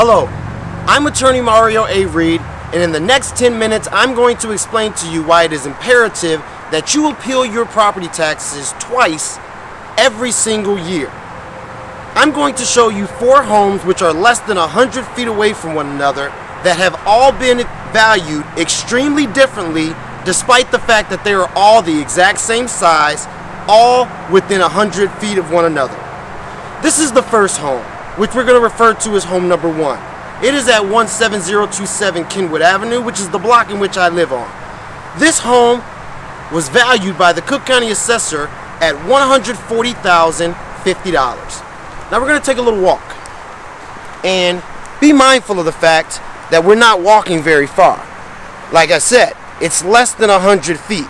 Hello, I'm attorney Mario A. Reed, and in the next 10 minutes I'm going to explain to you why it is imperative that you appeal your property taxes twice every single year. I'm going to show you 4 homes which are less than 100 feet away from one another that have all been valued extremely differently despite the fact that they are all the exact same size, all within 100 feet of one another. This is the first home, which we're going to refer to as home number 1. It is at 17027 Kenwood Avenue, which is the block in which I live on. This home was valued by the Cook County Assessor at $140,050. Now we're going to take a little walk and be mindful of the fact that we're not walking very far. Like I said, it's less than 100 feet.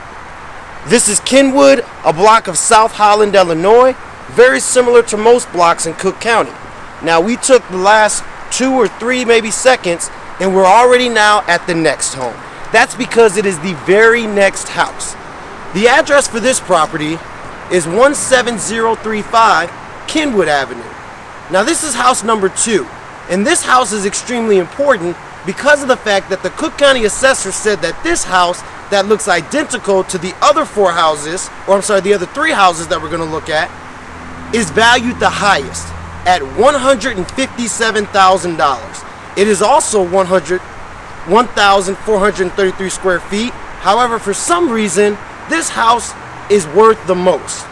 This is Kenwood, a block of South Holland, Illinois, very similar to most blocks in Cook County. Now we took the last 2 or 3 maybe seconds and we're already now at the next home. That's because it is the very next house. The address for this property is 17035 Kenwood Avenue. Now this is house number 2, and this house is extremely important because of the fact that the Cook County Assessor said that this house that looks identical to the other 4 houses, or I'm sorry, the other 3 houses that we're going to look at, is valued the highest at $157,000. It is also 1,433 square feet. However, for some reason, this house is worth the most.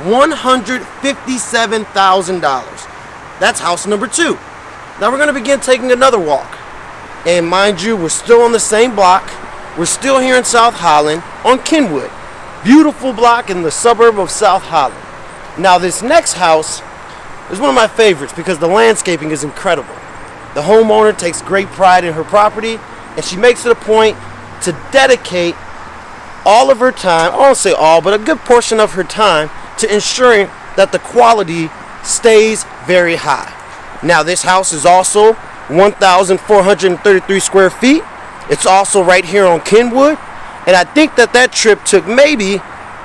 $157,000. That's house number 2. Now we're going to begin taking another walk. And mind you, we're still on the same block. We're still here in South Holland on Kenwood. Beautiful block in the suburb of South Holland. Now this next house is one of my favorites because the landscaping is incredible. The homeowner takes great pride in her property, and she makes it a point to dedicate all of her time, I won't say all, but a good portion of her time to ensuring that the quality stays very high. Now this house is also 1,433 square feet. It's also right here on Kenwood, and I think that trip took maybe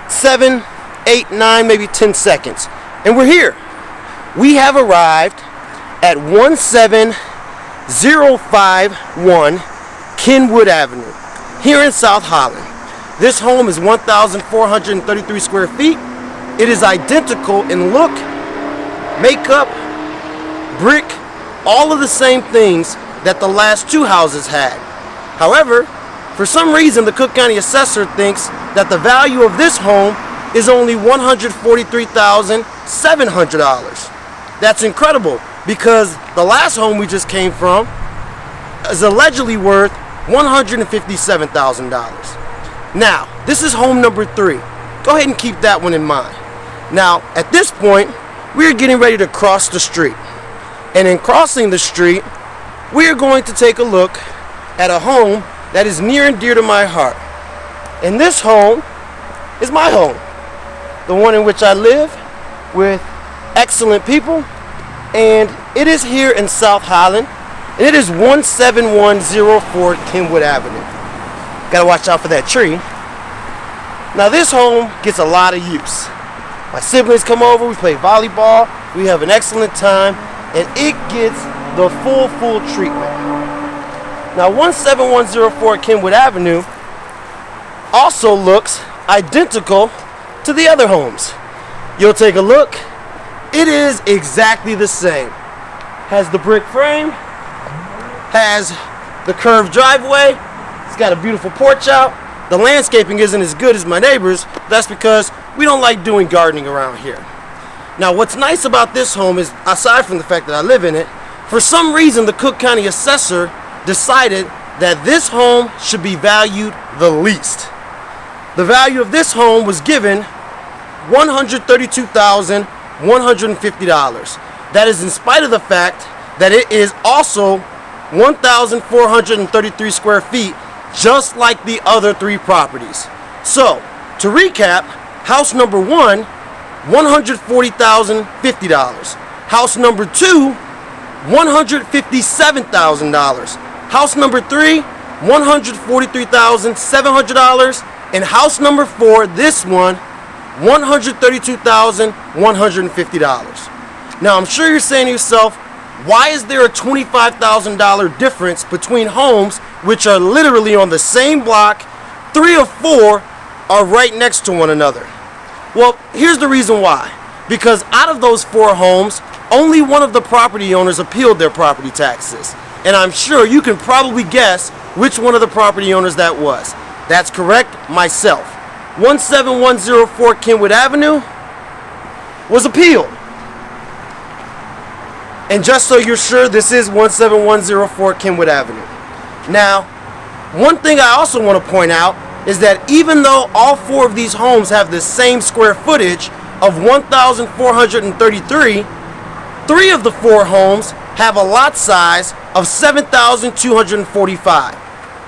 7, 8, 9, maybe 10 seconds. And we're here. We have arrived at 17051 Kenwood Avenue here in South Holland. This home is 1,433 square feet. It is identical in look, makeup, brick, all of the same things that the last 2 houses had. However, for some reason the Cook County Assessor thinks that the value of this home is only $143,700. That's incredible because the last home we just came from is allegedly worth $157,000. Now, this is home number 3. Go ahead and keep that one in mind. Now, at this point, we're getting ready to cross the street. And in crossing the street, we're going to take a look at a home that is near and dear to my heart. And this home is my home, the one in which I live with excellent people, and it is here in South Holland, and it is 17104 Kenwood Avenue. Gotta watch out for that tree. Now this home gets a lot of use. My siblings come over, we play volleyball, we have an excellent time, and it gets the full treatment. Now 17104 Kenwood Avenue also looks identical to the other homes. You'll take a look. It is exactly the same. Has the brick frame, has the curved driveway, it's got a beautiful porch out. The landscaping isn't as good as my neighbors. That's because we don't like doing gardening around here. Now what's nice about this home is, aside from the fact that I live in it, for some reason the Cook County Assessor decided that this home should be valued the least. The value of this home was given $132,150. That is in spite of the fact that it is also 1,433 square feet, just like the other 3 properties. So, to recap, house number 1, $140,050. House number 2, $157,000. House number 3, $143,700. And house number 4, this one, $132,150. Now I'm sure you're saying to yourself, Why is there a $25,000 difference between homes which are literally on the same block? 3 or 4 are right next to one another. Well, here's the reason why. Because out of those 4 homes, only one of the property owners appealed their property taxes. And I'm sure you can probably guess which one of the property owners that was. That's correct, myself. 17104 Kenwood Avenue was appealed. And just so you're sure, this is 17104 Kenwood Avenue. Now, one thing I also want to point out is that even though all 4 of these homes have the same square footage of 1,433, 3 of the 4 homes have a lot size of 7,245.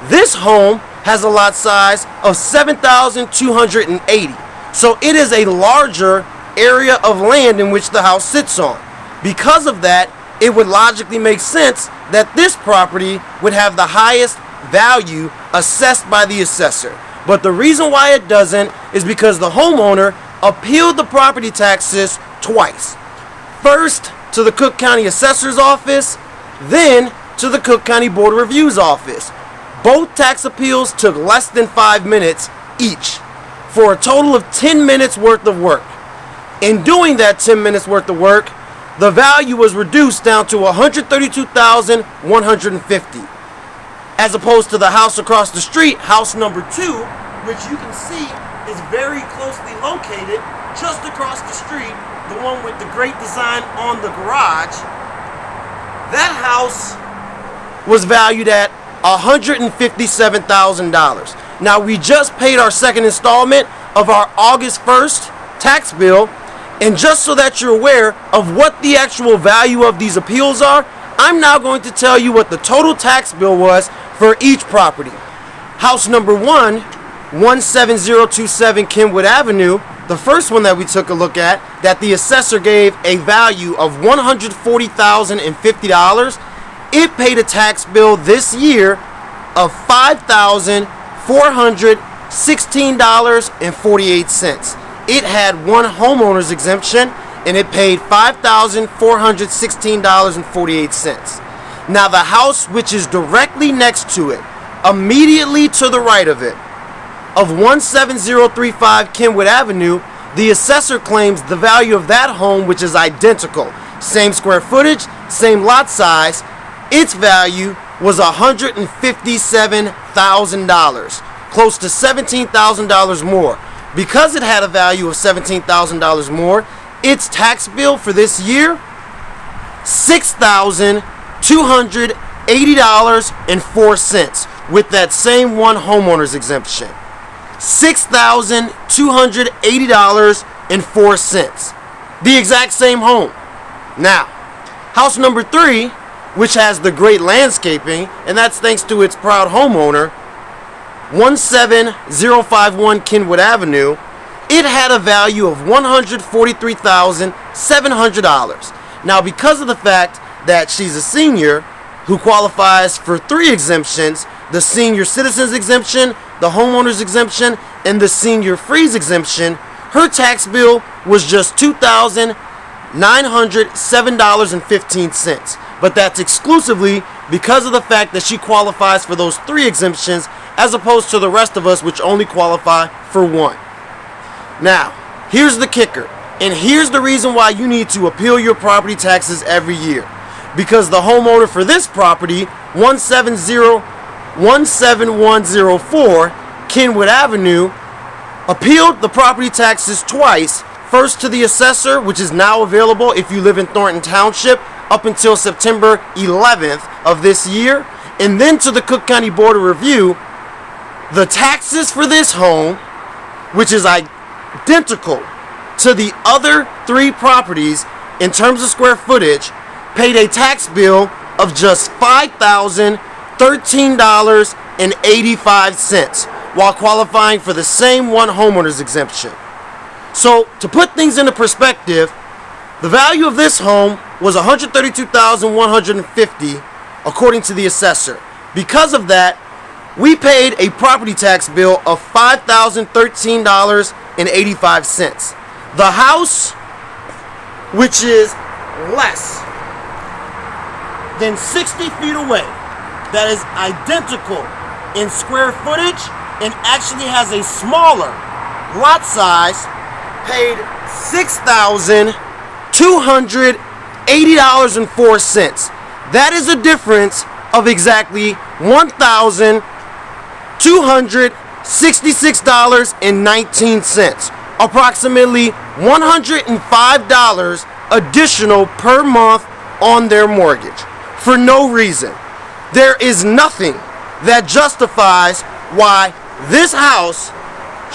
This home has a lot size of 7,280. So it is a larger area of land in which the house sits on. Because of that, it would logically make sense that this property would have the highest value assessed by the assessor. But the reason why it doesn't is because the homeowner appealed the property taxes twice. First to the Cook County Assessor's Office, then to the Cook County Board of Review's office. Both tax appeals took less than 5 minutes each, for a total of 10 minutes worth of work. In doing that 10 minutes worth of work, the value was reduced down to $132,150. As opposed to the house across the street, house number 2, which you can see is very closely located just across the street, the one with the great design on the garage. That house was valued at $157,000. Now, we just paid our second installment of our August 1st tax bill, and just so that you're aware of what the actual value of these appeals are, I'm now going to tell you what the total tax bill was for each property. House number 1, 17027 Kenwood Avenue, the first one that we took a look at, that the assessor gave a value of $140,050, it paid a tax bill this year of $5,416.48. It had one homeowner's exemption, and it paid $5,416.48. Now, the house which is directly next to it, immediately to the right of it, of 17035 Kenwood Avenue, the assessor claims the value of that home, which is identical, same square footage, same lot size, its value was $157,000, close to $17,000 more. Because it had a value of $17,000 more, its tax bill for this year, $6,280.04 with that same one homeowner's exemption. $6,280.04. The exact same home. Now, house number 3, which has the great landscaping, and that's thanks to its proud homeowner, 17051 Kenwood Avenue, it had a value of $143,700. Now, because of the fact that she's a senior who qualifies for 3 exemptions, the senior citizens exemption, the homeowner's exemption, and the senior freeze exemption, her tax bill was just $2,907.15. But that's exclusively because of the fact that she qualifies for those 3 exemptions, as opposed to the rest of us, which only qualify for 1. Now, here's the kicker, and here's the reason why you need to appeal your property taxes every year. Because the homeowner for this property, 17104 Kenwood Avenue, appealed the property taxes twice. First to the assessor, which is now available if you live in Thornton Township, up until September 11th of this year, and then to the Cook County Board of Review. The taxes for this home, which is identical to the other 3 properties in terms of square footage, paid a tax bill of just $5,013.85 while qualifying for the same one homeowner's exemption. So, to put things into perspective, the value of this home was $132,150 according to the assessor. Because of that, we paid a property tax bill of $5,013.85. The house, which is less than 60 feet away that is identical in square footage and actually has a smaller lot size paid $6,280.04. That is a difference of exactly $1,266.19, approximately $105 additional per month on their mortgage for no reason. There is nothing that justifies why this house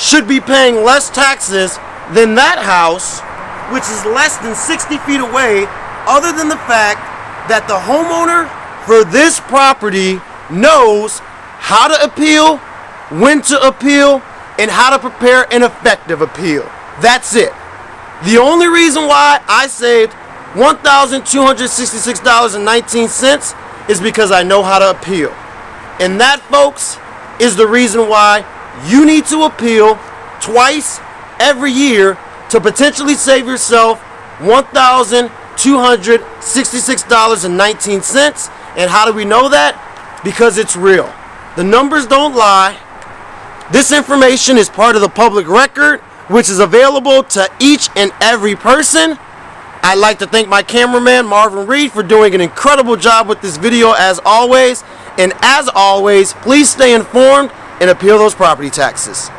should be paying less taxes than that house, which is less than 60 feet away, other than the fact that the homeowner for this property knows how to appeal, when to appeal, and how to prepare an effective appeal. That's it. The only reason why I saved $1,266.19 is because I know how to appeal. And that, folks, is the reason why you need to appeal twice every year to potentially save yourself $1,266.19. And how do we know that? Because it's real. The numbers don't lie. This information is part of the public record, which is available to each and every person. I'd like to thank my cameraman, Marvin Reed, for doing an incredible job with this video as always. And as always, please stay informed and appeal those property taxes.